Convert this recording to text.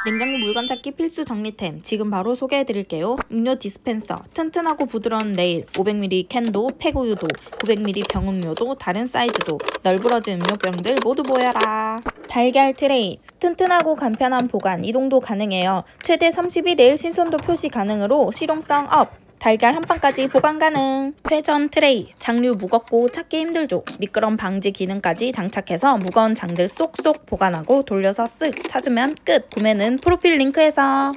냉장고 물건 찾기 필수 정리템 지금 바로 소개해드릴게요. 음료 디스펜서, 튼튼하고 부드러운 네일, 500ml 캔도, 팩우유도, 900ml 병음료도, 다른 사이즈도, 널브러진 음료병들 모두 모여라. 달걀 트레이, 튼튼하고 간편한 보관, 이동도 가능해요. 최대 31일 신선도 표시 가능으로 실용성 업! 달걀 한 판까지 보관 가능. 회전 트레이, 장류 무겁고 찾기 힘들죠. 미끄럼 방지 기능까지 장착해서 무거운 장들 쏙쏙 보관하고 돌려서 쓱 찾으면 끝. 구매는 프로필 링크에서.